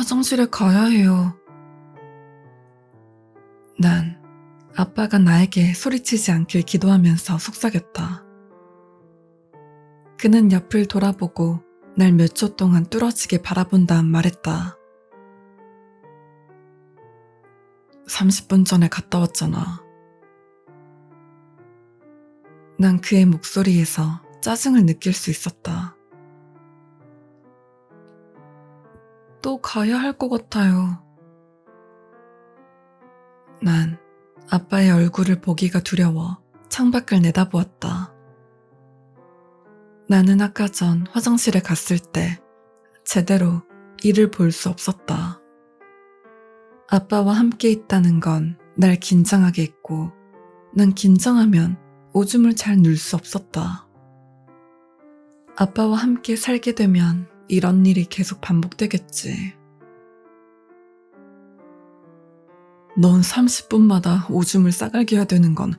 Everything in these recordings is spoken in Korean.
화장실에 가야 해요. 난 아빠가 나에게 소리치지 않길 기도하면서 속삭였다. 그는 옆을 돌아보고 날 몇 초 동안 뚫어지게 바라본 다음 말했다. 30분 전에 갔다 왔잖아. 난 그의 목소리에서 짜증을 느낄 수 있었다. 또 가야 할 것 같아요. 난 아빠의 얼굴을 보기가 두려워 창밖을 내다보았다. 나는 아까 전 화장실에 갔을 때 제대로 이를 볼 수 없었다. 아빠와 함께 있다는 건 날 긴장하게 했고 난 긴장하면 오줌을 잘 눌 수 없었다. 아빠와 함께 살게 되면 이런 일이 계속 반복되겠지. 넌 30분마다 오줌을 싸갈게 해야 되는 건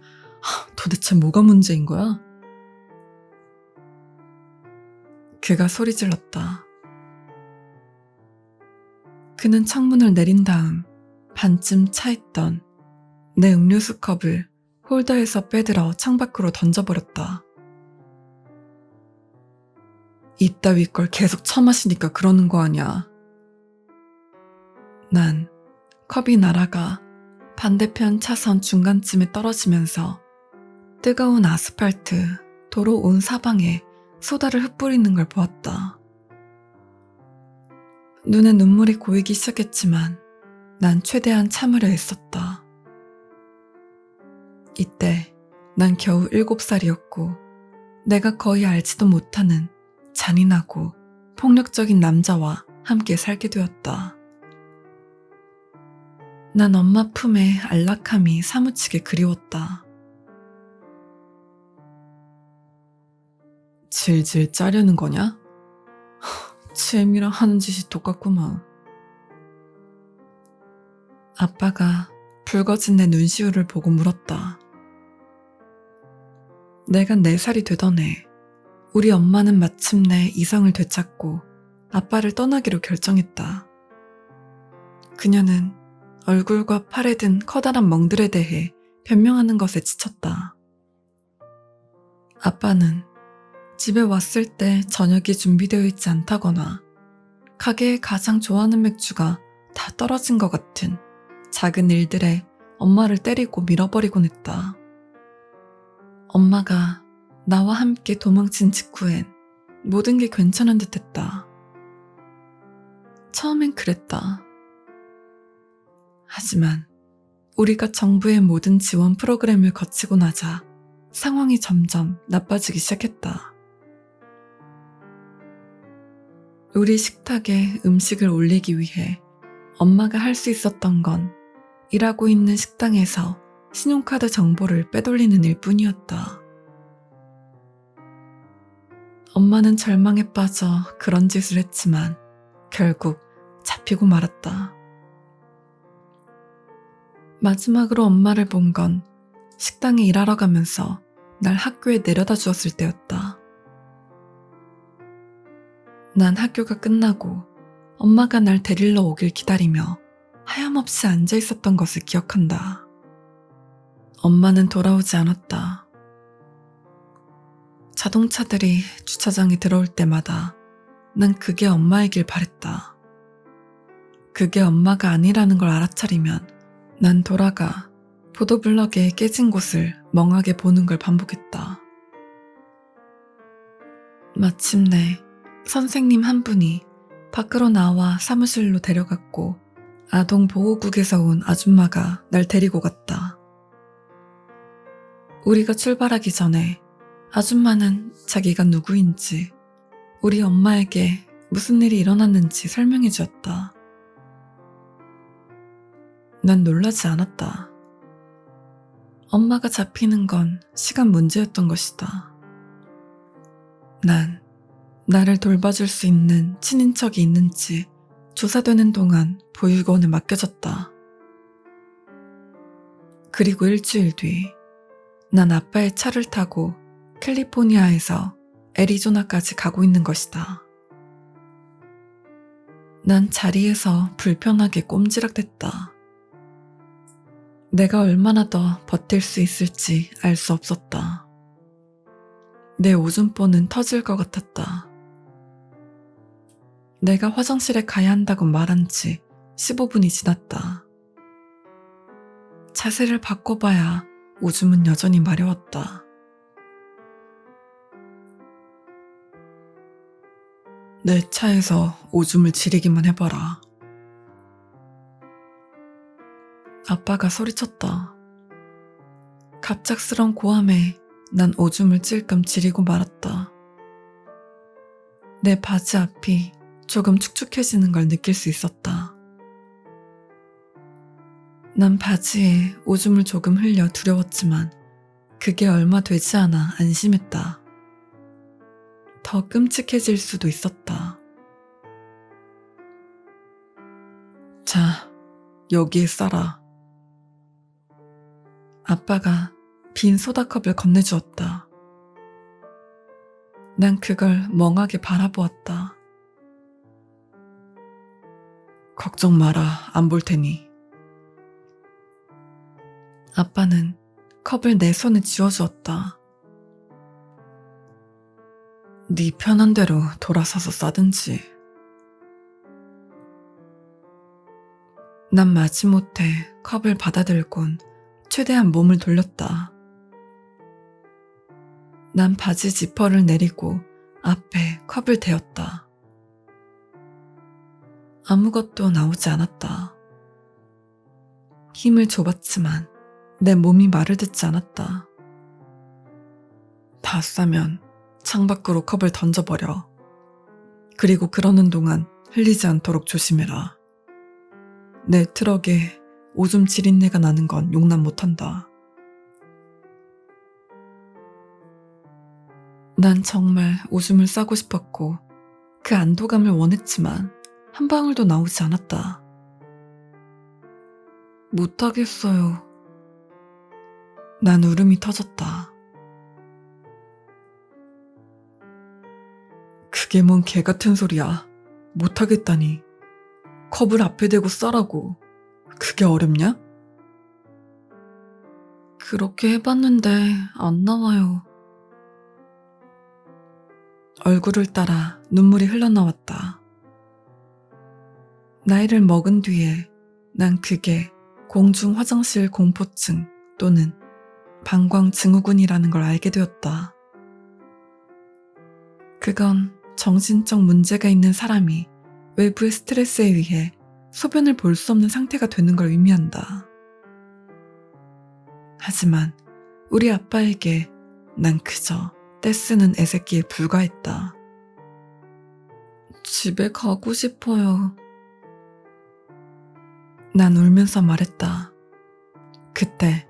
도대체 뭐가 문제인 거야? 그가 소리 질렀다. 그는 창문을 내린 다음 반쯤 차있던 내 음료수 컵을 홀더에서 빼들어 창밖으로 던져버렸다. 이따위 걸 계속 처마시니까 그러는 거 아냐. 난 컵이 날아가 반대편 차선 중간쯤에 떨어지면서 뜨거운 아스팔트, 도로 온 사방에 소다를 흩뿌리는 걸 보았다. 눈에 눈물이 고이기 시작했지만 난 최대한 참으려 애썼다. 이때 난 겨우 7살이었고 내가 거의 알지도 못하는 잔인하고 폭력적인 남자와 함께 살게 되었다. 난 엄마 품의 안락함이 사무치게 그리웠다. 질질 짜려는 거냐? 잼이랑 하는 짓이 똑같구만. 아빠가 붉어진 내 눈시울을 보고 물었다. 내가 4살이 되던 해 우리 엄마는 마침내 이성을 되찾고 아빠를 떠나기로 결정했다. 그녀는 얼굴과 팔에 든 커다란 멍들에 대해 변명하는 것에 지쳤다. 아빠는 집에 왔을 때 저녁이 준비되어 있지 않다거나 가게에 가장 좋아하는 맥주가 다 떨어진 것 같은 작은 일들에 엄마를 때리고 밀어버리곤 했다. 엄마가 나와 함께 도망친 직후엔 모든 게 괜찮은 듯 했다. 처음엔 그랬다. 하지만 우리가 정부의 모든 지원 프로그램을 거치고 나자 상황이 점점 나빠지기 시작했다. 우리 식탁에 음식을 올리기 위해 엄마가 할 수 있었던 건 일하고 있는 식당에서 신용카드 정보를 빼돌리는 일뿐이었다. 엄마는 절망에 빠져 그런 짓을 했지만 결국 잡히고 말았다. 마지막으로 엄마를 본 건 식당에 일하러 가면서 날 학교에 내려다 주었을 때였다. 난 학교가 끝나고 엄마가 날 데리러 오길 기다리며 하염없이 앉아 있었던 것을 기억한다. 엄마는 돌아오지 않았다. 자동차들이 주차장에 들어올 때마다 난 그게 엄마이길 바랬다. 그게 엄마가 아니라는 걸 알아차리면 난 돌아가 보도블럭에 깨진 곳을 멍하게 보는 걸 반복했다. 마침내 선생님 한 분이 밖으로 나와 사무실로 데려갔고 아동보호국에서 온 아줌마가 날 데리고 갔다. 우리가 출발하기 전에 아줌마는 자기가 누구인지 우리 엄마에게 무슨 일이 일어났는지 설명해 주었다. 난 놀라지 않았다. 엄마가 잡히는 건 시간 문제였던 것이다. 난 나를 돌봐줄 수 있는 친인척이 있는지 조사되는 동안 보육원에 맡겨졌다. 그리고 일주일 뒤 난 아빠의 차를 타고 캘리포니아에서 애리조나까지 가고 있는 것이다. 난 자리에서 불편하게 꼼지락댔다. 내가 얼마나 더 버틸 수 있을지 알 수 없었다. 내 오줌보는 터질 것 같았다. 내가 화장실에 가야 한다고 말한 지 15분이 지났다. 자세를 바꿔봐야 오줌은 여전히 마려웠다. 내 차에서 오줌을 지리기만 해봐라. 아빠가 소리쳤다. 갑작스런 고함에 난 오줌을 찔끔 지리고 말았다. 내 바지 앞이 조금 축축해지는 걸 느낄 수 있었다. 난 바지에 오줌을 조금 흘려 두려웠지만 그게 얼마 되지 않아 안심했다. 더 끔찍해질 수도 있었다. 자, 여기에 싸라. 아빠가 빈 소다컵을 건네주었다. 난 그걸 멍하게 바라보았다. 걱정 마라, 안 볼 테니. 아빠는 컵을 내 손에 쥐어주었다. 네 편한 대로 돌아서서 싸든지. 난 마지못해 컵을 받아들곤 최대한 몸을 돌렸다. 난 바지 지퍼를 내리고 앞에 컵을 대었다. 아무것도 나오지 않았다. 힘을 줘봤지만 내 몸이 말을 듣지 않았다. 다 싸면 창밖으로 컵을 던져버려. 그리고 그러는 동안 흘리지 않도록 조심해라. 내 트럭에 오줌 지린내가 나는 건 용납 못한다. 난 정말 오줌을 싸고 싶었고 그 안도감을 원했지만 한 방울도 나오지 않았다. 못하겠어요. 난 울음이 터졌다. 그게 뭔 개같은 소리야. 못하겠다니. 컵을 앞에 대고 싸라고. 그게 어렵냐? 그렇게 해봤는데 안 나와요. 얼굴을 따라 눈물이 흘러나왔다. 나이를 먹은 뒤에 난 그게 공중 화장실 공포증 또는 방광증후군이라는 걸 알게 되었다. 그건 정신적 문제가 있는 사람이 외부의 스트레스에 의해 소변을 볼 수 없는 상태가 되는 걸 의미한다. 하지만 우리 아빠에게 난 그저 떼쓰는 애새끼에 불과했다. 집에 가고 싶어요. 난 울면서 말했다. 그때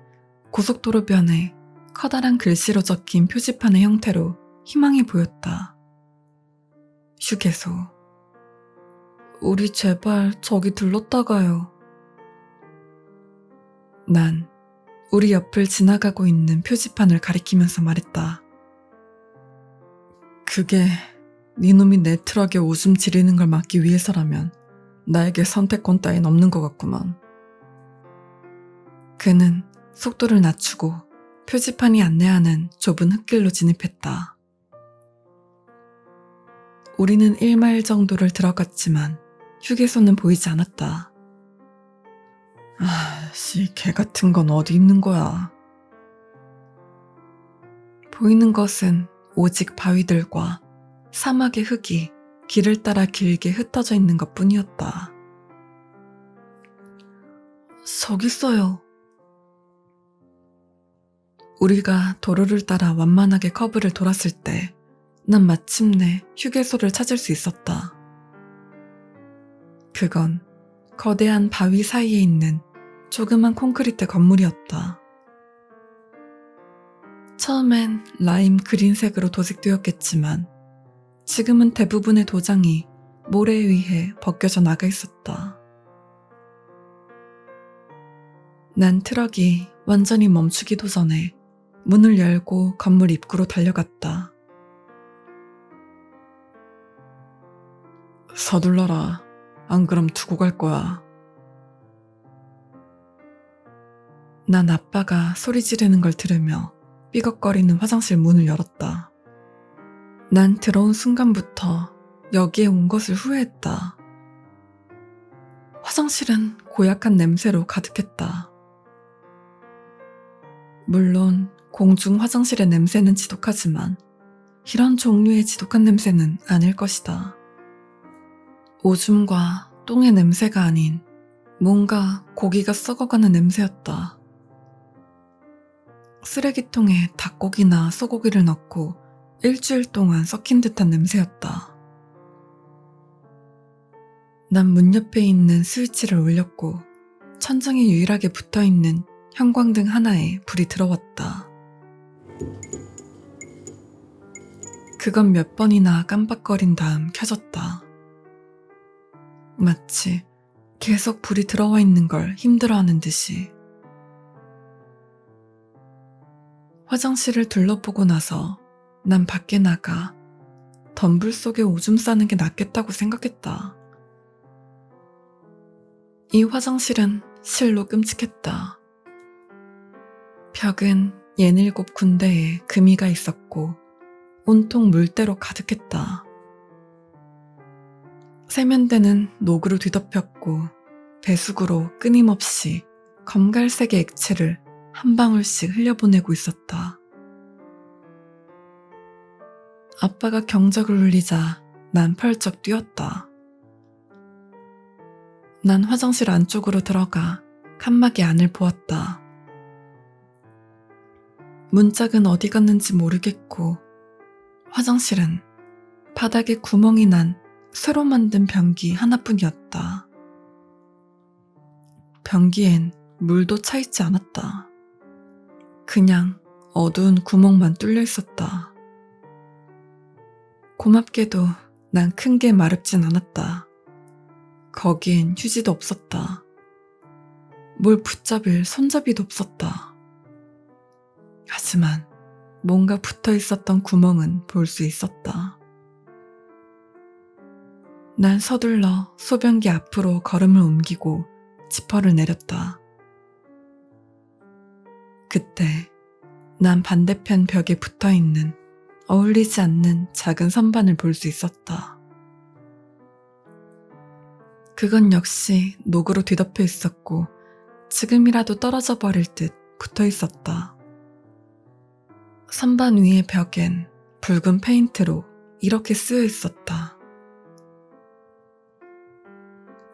고속도로변에 커다란 글씨로 적힌 표지판의 형태로 희망이 보였다. 휴게소. 우리 제발 저기 들렀다가요. 난 우리 옆을 지나가고 있는 표지판을 가리키면서 말했다. 그게 니놈이 내 트럭에 오줌 지리는 걸 막기 위해서라면 나에게 선택권 따윈 없는 것 같구만. 그는 속도를 낮추고 표지판이 안내하는 좁은 흙길로 진입했다. 우리는 1마일 정도를 들어갔지만 휴게소는 보이지 않았다. 아씨, 개 같은 건 어디 있는 거야. 보이는 것은 오직 바위들과 사막의 흙이 길을 따라 길게 흩어져 있는 것 뿐이었다. 저기 있어요. 우리가 도로를 따라 완만하게 커브를 돌았을 때 난 마침내 휴게소를 찾을 수 있었다. 그건 거대한 바위 사이에 있는 조그만 콘크리트 건물이었다. 처음엔 라임 그린색으로 도색되었겠지만 지금은 대부분의 도장이 모래에 의해 벗겨져 나가 있었다. 난 트럭이 완전히 멈추기도 전에 문을 열고 건물 입구로 달려갔다. 서둘러라. 안 그럼 두고 갈 거야. 난 아빠가 소리 지르는 걸 들으며 삐걱거리는 화장실 문을 열었다. 난 들어온 순간부터 여기에 온 것을 후회했다. 화장실은 고약한 냄새로 가득했다. 물론 공중 화장실의 냄새는 지독하지만 이런 종류의 지독한 냄새는 아닐 것이다. 오줌과 똥의 냄새가 아닌 뭔가 고기가 썩어가는 냄새였다. 쓰레기통에 닭고기나 소고기를 넣고 일주일 동안 썩힌 듯한 냄새였다. 난 문 옆에 있는 스위치를 올렸고 천장에 유일하게 붙어있는 형광등 하나에 불이 들어왔다. 그건 몇 번이나 깜빡거린 다음 켜졌다. 마치 계속 불이 들어와 있는 걸 힘들어하는 듯이. 화장실을 둘러보고 나서 난 밖에 나가 덤불 속에 오줌 싸는 게 낫겠다고 생각했다. 이 화장실은 실로 끔찍했다. 벽은 67군데에 금이가 있었고 온통 물때로 가득했다. 세면대는 녹으로 뒤덮였고 배수구로 끊임없이 검갈색의 액체를 한 방울씩 흘려보내고 있었다. 아빠가 경적을 울리자 난 펄쩍 뛰었다. 난 화장실 안쪽으로 들어가 칸막이 안을 보았다. 문짝은 어디 갔는지 모르겠고 화장실은 바닥에 구멍이 난 새로 만든 변기 하나뿐이었다. 변기엔 물도 차있지 않았다. 그냥 어두운 구멍만 뚫려 있었다. 고맙게도 난 큰 게 마렵진 않았다. 거기엔 휴지도 없었다. 뭘 붙잡을 손잡이도 없었다. 하지만 뭔가 붙어 있었던 구멍은 볼 수 있었다. 난 서둘러 소변기 앞으로 걸음을 옮기고 지퍼를 내렸다. 그때 난 반대편 벽에 붙어있는 어울리지 않는 작은 선반을 볼 수 있었다. 그건 역시 녹으로 뒤덮여 있었고 지금이라도 떨어져 버릴 듯 붙어 있었다. 선반 위의 벽엔 붉은 페인트로 이렇게 쓰여 있었다.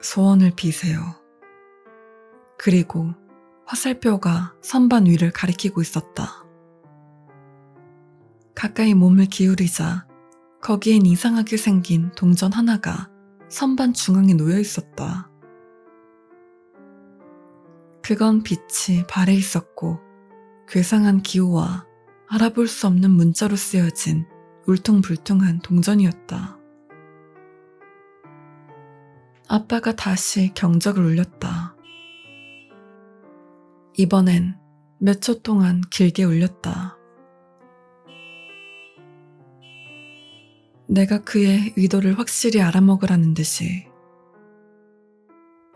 소원을 비세요. 그리고 화살표가 선반 위를 가리키고 있었다. 가까이 몸을 기울이자 거기엔 이상하게 생긴 동전 하나가 선반 중앙에 놓여 있었다. 그건 빛이 발해 있었고 괴상한 기호와 알아볼 수 없는 문자로 쓰여진 울퉁불퉁한 동전이었다. 아빠가 다시 경적을 울렸다. 이번엔 몇 초 동안 길게 울렸다. 내가 그의 의도를 확실히 알아먹으라는 듯이.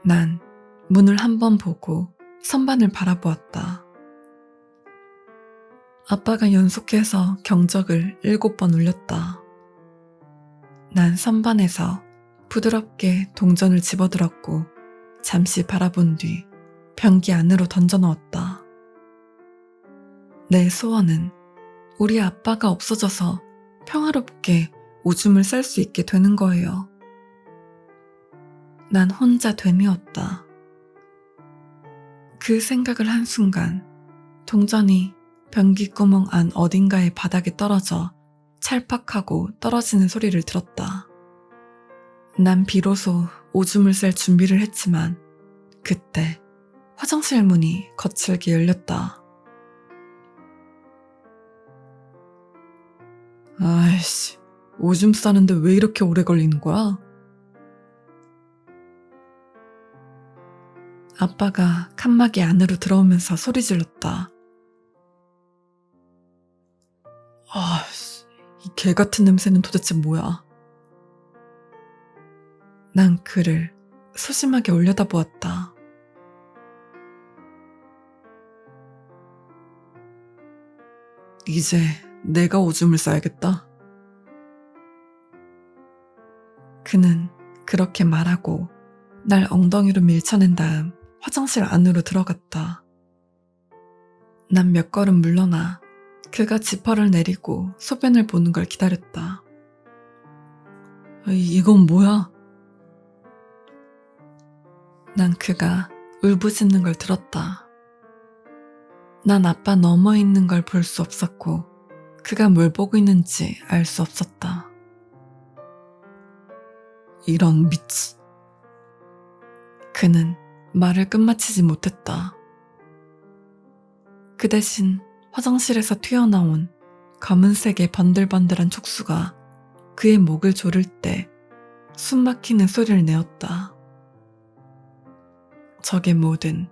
난 문을 한번 보고 선반을 바라보았다. 아빠가 연속해서 경적을 7번 울렸다. 난 선반에서 부드럽게 동전을 집어들었고 잠시 바라본 뒤 변기 안으로 던져 넣었다. 내 소원은 우리 아빠가 없어져서 평화롭게 오줌을 쌀 수 있게 되는 거예요. 난 혼자 되뇌었다. 그 생각을 한 순간 동전이 변기 구멍 안 어딘가의 바닥에 떨어져 찰팍하고 떨어지는 소리를 들었다. 난 비로소 오줌을 쌀 준비를 했지만 그때 화장실 문이 거칠게 열렸다. 아이씨, 오줌 싸는데 왜 이렇게 오래 걸리는 거야? 아빠가 칸막이 안으로 들어오면서 소리 질렀다. 이 개같은 냄새는 도대체 뭐야? 난 그를 소심하게 올려다보았다. 이제 내가 오줌을 싸야겠다. 그는 그렇게 말하고 날 엉덩이로 밀쳐낸 다음 화장실 안으로 들어갔다. 난 몇 걸음 물러나 그가 지퍼를 내리고 소변을 보는 걸 기다렸다. 이건 뭐야? 난 그가 울부짖는 걸 들었다. 난 아빠 넘어 있는 걸 볼 수 없었고 그가 뭘 보고 있는지 알 수 없었다. 이런 미치. 그는 말을 끝마치지 못했다. 그 대신 화장실에서 튀어나온 검은색의 번들번들한 촉수가 그의 목을 조를 때 숨막히는 소리를 내었다. 저게 뭐든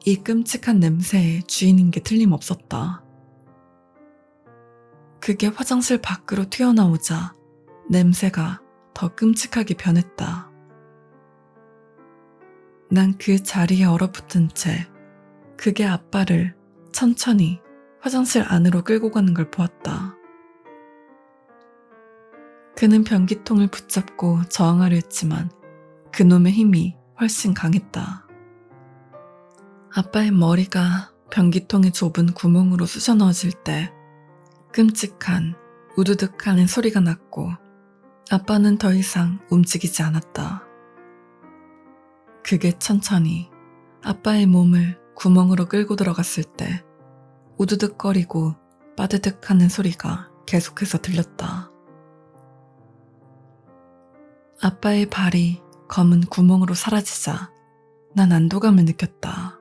이 끔찍한 냄새의 주인인 게 틀림없었다. 그게 화장실 밖으로 튀어나오자 냄새가 더 끔찍하게 변했다. 난 그 자리에 얼어붙은 채 그게 아빠를 천천히 화장실 안으로 끌고 가는 걸 보았다. 그는 변기통을 붙잡고 저항하려 했지만 그놈의 힘이 훨씬 강했다. 아빠의 머리가 변기통의 좁은 구멍으로 쑤셔 넣어질 때 끔찍한 우두둑하는 소리가 났고 아빠는 더 이상 움직이지 않았다. 그게 천천히 아빠의 몸을 구멍으로 끌고 들어갔을 때 우두둑거리고 빠드득하는 소리가 계속해서 들렸다. 아빠의 발이 검은 구멍으로 사라지자 난 안도감을 느꼈다.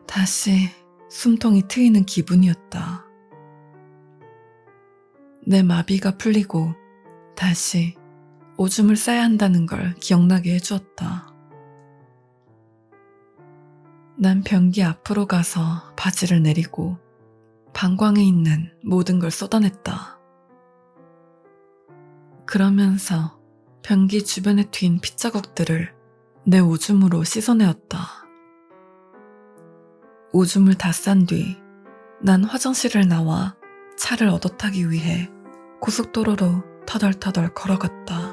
다시 숨통이 트이는 기분이었다. 내 마비가 풀리고 다시 오줌을 싸야 한다는 걸 기억나게 해주었다. 난 변기 앞으로 가서 바지를 내리고 방광에 있는 모든 걸 쏟아냈다. 그러면서 변기 주변에 튄 핏자국들을 내 오줌으로 씻어내었다. 오줌을 다 싼 뒤 난 화장실을 나와 차를 얻어 타기 위해 고속도로로 터덜터덜 걸어갔다.